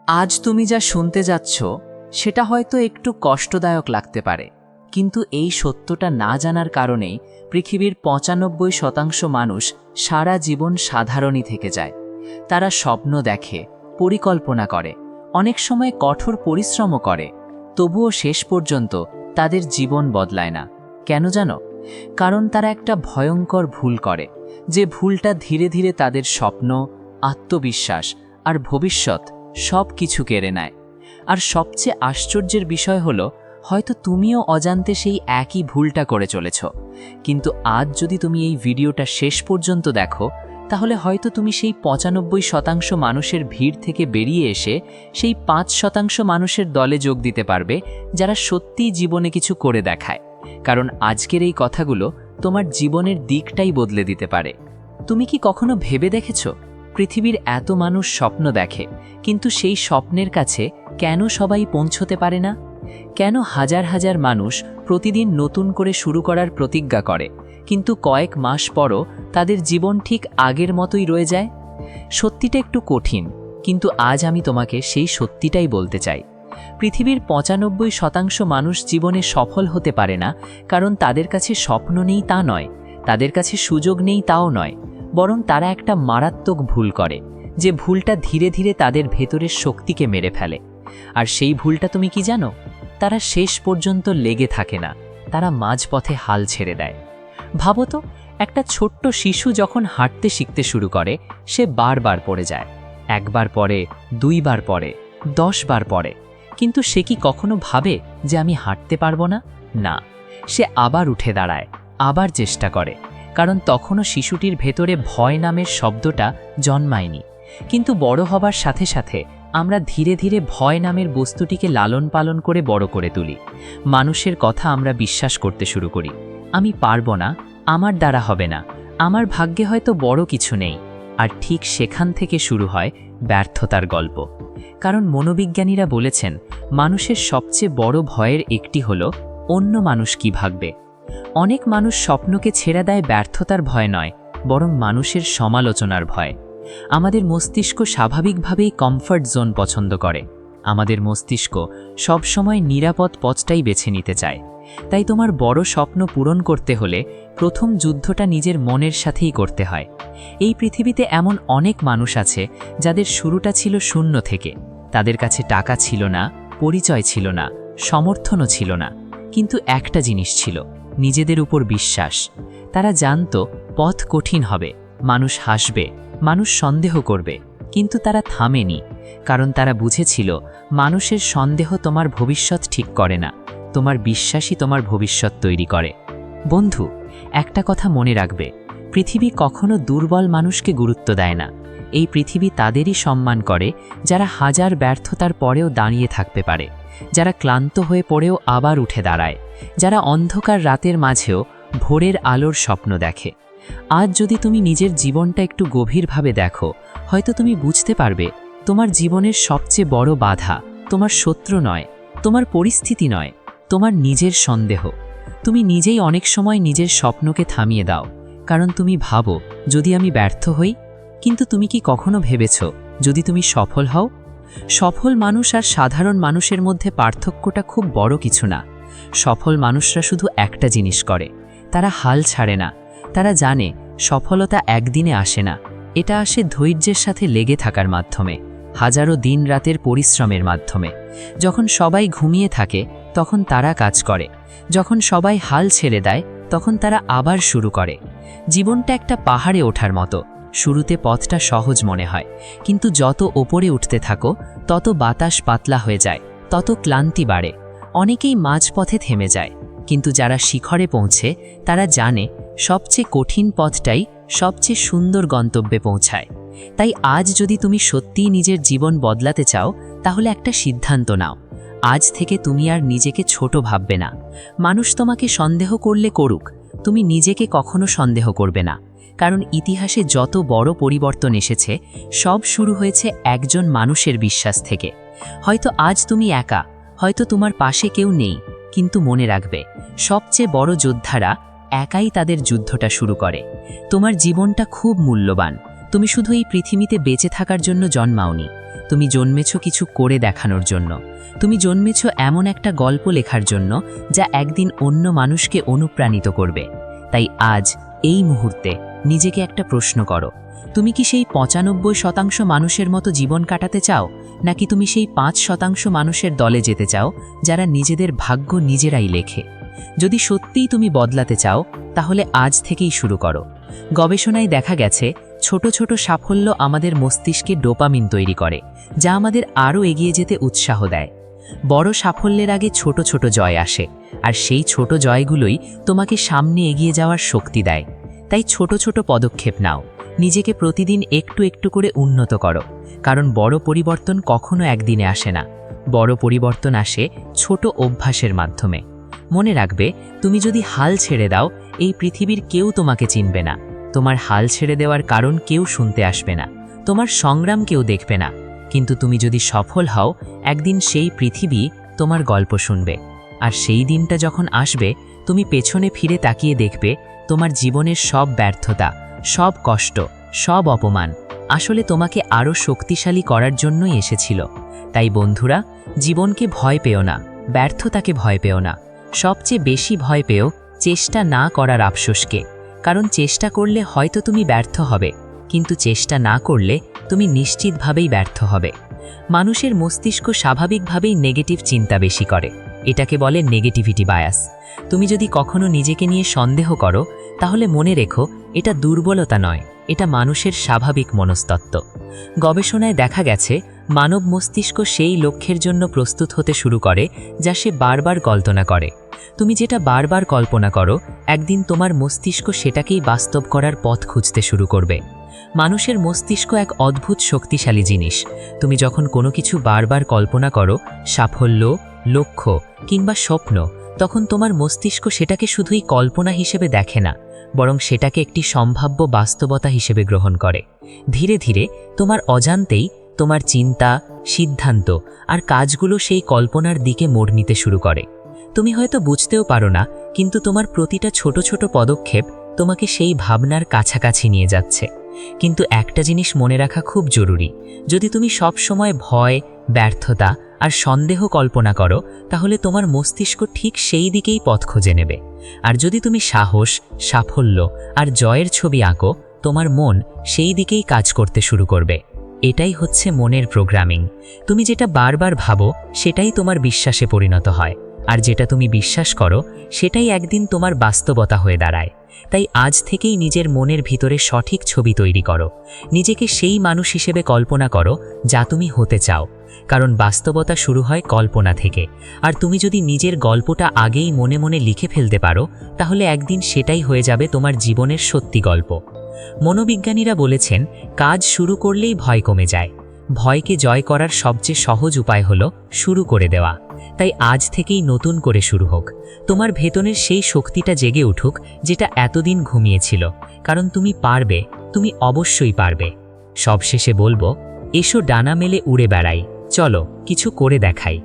আজ তুমি যা শুনতে যাচ্ছ সেটা হয়তো একটু কষ্টদায়ক লাগতে পারে, কিন্তু এই সত্যটা না জানার কারণেই পৃথিবীর ৯৫% মানুষ সারা জীবন সাধারণই থেকে যায়। তারা স্বপ্ন দেখে, পরিকল্পনা করে, অনেক সময় কঠোর পরিশ্রমও করে, তবুও শেষ পর্যন্ত তাদের জীবন বদলায় না। কেন জানো? কারণ তারা একটা ভয়ঙ্কর ভুল করে, যে ভুলটা ধীরে ধীরে তাদের স্বপ্ন, আত্মবিশ্বাস আর ভবিষ্যৎ সব কিছু কেড়ে নেয়। আর সবচেয়ে আশ্চর্যের বিষয় হলো, হয়তো তুমিও অজান্তে সেই একই ভুলটা করে চলেছ। কিন্তু আজ যদি তুমি এই ভিডিওটা শেষ পর্যন্ত দেখো, তাহলে হয়তো তুমি সেই ৯৫% মানুষের ভিড় থেকে বেরিয়ে এসে সেই ৫% মানুষের দলে যোগ দিতে পারবে, যারা সত্যিই জীবনে কিছু করে দেখায়। কারণ আজকের এই কথাগুলো তোমার জীবনের দিকটাই বদলে দিতে পারে। তুমি কি কখনো ভেবে দেখেছো, পৃথিবীর এত মানুষ স্বপ্ন দেখে, কিন্তু সেই স্বপ্নের কাছে কেন সবাই পৌঁছতে পারে না? কেন হাজার হাজার মানুষ প্রতিদিন নতুন করে শুরু করার প্রতিজ্ঞা করে, কিন্তু কয়েক মাস পরও তাদের জীবন ঠিক আগের মতোই রয়ে যায়? সত্যিটা একটু কঠিন, কিন্তু আজ আমি তোমাকে সেই সত্যিটাই বলতে চাই। পৃথিবীর ৯৫% মানুষ জীবনে সফল হতে পারে না কারণ তাদের কাছে স্বপ্ন নেই তা নয়, তাদের কাছে সুযোগ নেই তাও নয়, বরং তারা একটা মারাত্মক ভুল করে, যে ভুলটা ধীরে ধীরে তাদের ভেতরের শক্তিকে মেরে ফেলে। আর সেই ভুলটা তুমি কি জানো? তারা শেষ পর্যন্ত লেগে থাকে না, তারা মাঝপথে হাল ছেড়ে দেয়। ভাবো তো, একটা ছোট্ট শিশু যখন হাঁটতে শিখতে শুরু করে, সে বারবার পড়ে যায়, একবার পড়ে, ২ বার পড়ে, ১০ বার পড়ে, কিন্তু সে কি কখনো ভাবে যে আমি হাঁটতে পারবো না? না, সে আবার উঠে দাঁড়ায়, আবার চেষ্টা করে, কারণ তখনও শিশুটির ভেতরে ভয় নামের শব্দটা জন্মায়নি। কিন্তু বড় হবার সাথে সাথে আমরা ধীরে ধীরে ভয় নামের বস্তুটিকে লালন পালন করে বড় করে তুলি। মানুষের কথা আমরা বিশ্বাস করতে শুরু করি, আমি পারবো না, আমার দ্বারা হবে না, আমার ভাগ্যে হয়তো বড় কিছু নেই। আর ঠিক সেখান থেকে শুরু হয় ব্যর্থতার গল্প। কারণ মনোবিজ্ঞানীরা বলেছেন, মানুষের সবচেয়ে বড় ভয়ের একটি হলো অন্য মানুষ কি ভাববে। অনেক মানুষ স্বপ্নকে ছেড়ে দেয় ব্যর্থতার ভয় নয়, বরং মানুষের সমালোচনার ভয়। আমাদের মস্তিষ্ক স্বাভাবিকভাবেই কমফর্ট জোন পছন্দ করে। আমাদের মস্তিষ্ক সবসময় নিরাপদ পথটাই বেছে নিতে চায়। তাই তোমার বড় স্বপ্ন পূরণ করতে হলে প্রথম যুদ্ধটা নিজের মনের সাথেই করতে হয়। এই পৃথিবীতে এমন অনেক মানুষ আছে যাদের শুরুটা ছিল শূন্য থেকে। তাদের কাছে টাকা ছিল না, পরিচয় ছিল না, সমর্থনও ছিল না, কিন্তু একটা জিনিস ছিল, নিজেদের উপর বিশ্বাস। তারা জানতো পথ কঠিন হবে, মানুষ হাসবে, মানুষ সন্দেহ করবে, কিন্তু তারা থামেনি, কারণ তারা বুঝেছিল মানুষের সন্দেহ তোমার ভবিষ্যৎ ঠিক করে না, তোমার বিশ্বাসই তোমার ভবিষ্যৎ তৈরি করে। বন্ধু, একটা কথা মনে রাখবে, পৃথিবী কখনো দুর্বল মানুষকে গুরুত্ব দেয় না। এই পৃথিবী তাদেরই সম্মান করে যারা হাজার ব্যর্থতার পরেও দাঁড়িয়ে থাকতে পারে, যারা ক্লান্ত হয়ে পড়েও আবার উঠে দাঁড়ায়, যারা অন্ধকার রাতের মাঝেও ভোরের আলোর স্বপ্ন দেখে। আজ যদি তুমি নিজের জীবনটা একটু গভীরভাবে দেখো, হয়তো তুমি বুঝতে পারবে তোমার জীবনের সবচেয়ে বড় বাধা তোমার শত্রু নয়, তোমার পরিস্থিতি নয়, তোমার নিজের সন্দেহ। তুমি নিজেই অনেক সময় নিজের স্বপ্নকে থামিয়ে দাও, কারণ তুমি ভাবো যদি আমি ব্যর্থ হই। কিন্তু তুমি কি কখনো ভেবেছ যদি তুমি সফল হও? সফল মানুষ আর সাধারণ মানুষের মধ্যে পার্থক্যটা খুব বড় কিছু না। সফল মানুষরা শুধু একটা জিনিস করে, তারা হাল ছাড়ে না। তারা জানে সফলতা একদিনে আসে না, এটা আসে ধৈর্যের সাথে লেগে থাকার মাধ্যমে, হাজারো দিন রাতের পরিশ্রমের মাধ্যমে। যখন সবাই ঘুমিয়ে থাকে তখন তারা কাজ করে, যখন সবাই হাল ছেড়ে দেয় তখন তারা আবার শুরু করে। জীবনটা একটা পাহাড়ে ওঠার মতো, শুরুতে পথটা সহজ মনে হয়, কিন্তু যত ওপরে উঠতে থাকো তত বাতাস পাতলা হয়ে যায়, তত ক্লান্তি বাড়ে। অনেকেই মাঝপথে থেমে যায়, কিন্তু যারা শিখরে পৌঁছে তারা জানে সবচেয়ে কঠিন পথটাই সবচেয়ে সুন্দর গন্তব্যে পৌঁছায়। তাই আজ যদি তুমি সত্যিই নিজের জীবন বদলাতে চাও, তাহলে একটা সিদ্ধান্ত নাও। আজ থেকে তুমি আর নিজেকে ছোট ভাববে না। মানুষ তোমাকে সন্দেহ করলে করুক, তুমি নিজেকে কখনো সন্দেহ করবে না। কারণ ইতিহাসে যত বড় পরিবর্তন এসেছে, সব শুরু হয়েছে একজন মানুষের বিশ্বাস থেকে। হয়তো আজ তুমি একা, হয়তো তোমার পাশে কেউ নেই, কিন্তু মনে রাখবে, সবচেয়ে বড় যোদ্ধারা একাই তাদের যুদ্ধটা শুরু করে। তোমার জীবনটা খুব মূল্যবান। তুমি শুধু এই পৃথিবীতে বেঁচে থাকার জন্য জন্মাওনি, তুমি জন্মেছ কিছু করে দেখানোর জন্য। তুমি জন্মেছ এমন একটা গল্প লেখার জন্য যা একদিন অন্য মানুষকে অনুপ্রাণিত করবে। তাই আজ এই মুহূর্তে নিজেকে একটা প্রশ্ন করো, তুমি কি সেই ৯৫% মানুষের মতো জীবন কাটাতে চাও, নাকি তুমি সেই ৫% মানুষের দলে যেতে চাও যারা নিজেদের ভাগ্য নিজেরাই লেখে? যদি সত্যিই তুমি বদলাতে চাও, তাহলে আজ থেকেই শুরু করো। গবেষণায় দেখা গেছে ছোট ছোট সাফল্য আমাদের মস্তিষ্কে ডোপামিন তৈরি করে, যা আমাদের আরও এগিয়ে যেতে উৎসাহ দেয়। বড় সাফল্যের আগে ছোট ছোট জয় আসে, আর সেই ছোট জয়গুলোই তোমাকে সামনে এগিয়ে যাওয়ার শক্তি দেয়। তাই ছোট ছোট পদক্ষেপ নাও, নিজেকে প্রতিদিন একটু একটু করে উন্নত করো, কারণ বড় পরিবর্তন কখনো একদিনে আসে না। বড় পরিবর্তন আসে ছোট অভ্যাসের মাধ্যমে। মনে রাখবে, তুমি যদি হাল ছেড়ে দাও, এই পৃথিবীর কেউ তোমাকে চিনবে না। তোমার হাল ছেড়ে দেওয়ার কারণ কেউ শুনতে আসবে না, তোমার সংগ্রাম কেউ দেখবে না। কিন্তু তুমি যদি সফল হও, একদিন সেই পৃথিবী তোমার গল্প শুনবে। আর সেই দিনটা যখন আসবে, তুমি পেছনে ফিরে তাকিয়ে দেখবে তোমার জীবনের সব ব্যর্থতা, সব কষ্ট, সব অপমান আসলে তোমাকে আরও শক্তিশালী করার জন্যই এসেছিল। তাই বন্ধুরা, জীবনকে ভয় পেও না, ব্যর্থতাকে ভয় পেও না, সবচেয়ে বেশি ভয় পেও চেষ্টা না করার আফসোসকে। কারণ চেষ্টা করলে হয়তো তুমি ব্যর্থ হবে, কিন্তু চেষ্টা না করলে তুমি নিশ্চিতভাবেই ব্যর্থ হবে। মানুষের মস্তিষ্ক স্বাভাবিকভাবেই নেগেটিভ চিন্তা বেশি করে, এটাকে বলে নেগেটিভিটি বায়াস। তুমি যদি কখনো নিজেকে নিয়ে সন্দেহ করো, তাহলে মনে রেখো, এটা দুর্বলতা নয়, এটা মানুষের স্বাভাবিক মনস্তত্ত্ব। গবেষণায় দেখা গেছে মানব মস্তিষ্ক সেই লক্ষ্যের জন্য প্রস্তুত হতে শুরু করে যা সে বারবার কল্পনা করে। তুমি যেটা বারবার কল্পনা করো, একদিন তোমার মস্তিষ্ক সেটাকেই বাস্তব করার পথ খুঁজতে শুরু করবে। মানুষের মস্তিষ্ক এক অদ্ভুত শক্তিশালী জিনিস। তুমি যখন কোনো কিছু বারবার কল্পনা করো, সাফল্য, লক্ষ্য কিংবা স্বপ্ন, তখন তোমার মস্তিষ্ক সেটাকে শুধুই কল্পনা হিসেবে দেখে না, বরং সেটাকে একটি সম্ভাব্য বাস্তবতা হিসেবে গ্রহণ করে। ধীরে ধীরে তোমার অজান্তেই তোমার চিন্তা, সিদ্ধান্ত আর কাজগুলো সেই কল্পনার দিকে মোড় নিতে শুরু করে। তুমি হয়তো বুঝতেও পারো না, কিন্তু তোমার প্রতিটা ছোট ছোট পদক্ষেপ তোমাকে সেই ভাবনার কাছাকাছি নিয়ে যাচ্ছে। কিন্তু একটা জিনিস মনে রাখা খুব জরুরি, যদি তুমি সব সময় ভয়, ব্যর্থতা আর সন্দেহ কল্পনা করো, তাহলে তোমার মস্তিষ্ক ঠিক সেই দিকেই পথ খুঁজে নেবে। আর যদি তুমি সাহস, সাফল্য আর জয়ের ছবি আঁকো, তোমার মন সেই দিকেই কাজ করতে শুরু করবে। এটাই হচ্ছে মনের প্রোগ্রামিং। তুমি যেটা বারবার ভাবো, সেটাই তোমার বিশ্বাসে পরিণত হয়, আর যেটা তুমি বিশ্বাস করো, সেটাই একদিন তোমার বাস্তবতা হয়ে দাঁড়ায়। তাই আজ থেকেই নিজের মনের ভিতরে সঠিক ছবি তৈরি করো, নিজেকে সেই মানুষ হিসেবে কল্পনা করো যা তুমি হতে চাও। কারণ বাস্তবতা শুরু হয় কল্পনা থেকে, আর তুমি যদি নিজের গল্পটা আগেই মনে মনে লিখে ফেলতে পারো, তাহলে একদিন সেটাই হয়ে যাবে তোমার জীবনের সত্যি গল্প। মনোবিজ্ঞানীরা বলেছেন, কাজ শুরু করলেই ভয় কমে যায়। ভয়কে জয় করার সবচেয়ে সহজ উপায় হলো শুরু করে দেওয়া। তাই আজ থেকেই নতুন করে শুরু হোক, তোমার ভেতরের সেই শক্তিটা জেগে উঠুক যেটা এতদিন ঘুমিয়েছিল। কারণ তুমি পারবে, তুমি অবশ্যই পারবে। সবশেষে বলবো, এসো ডানা মেলে উড়ে বেড়াই, চলো কিছু করে দেখাই।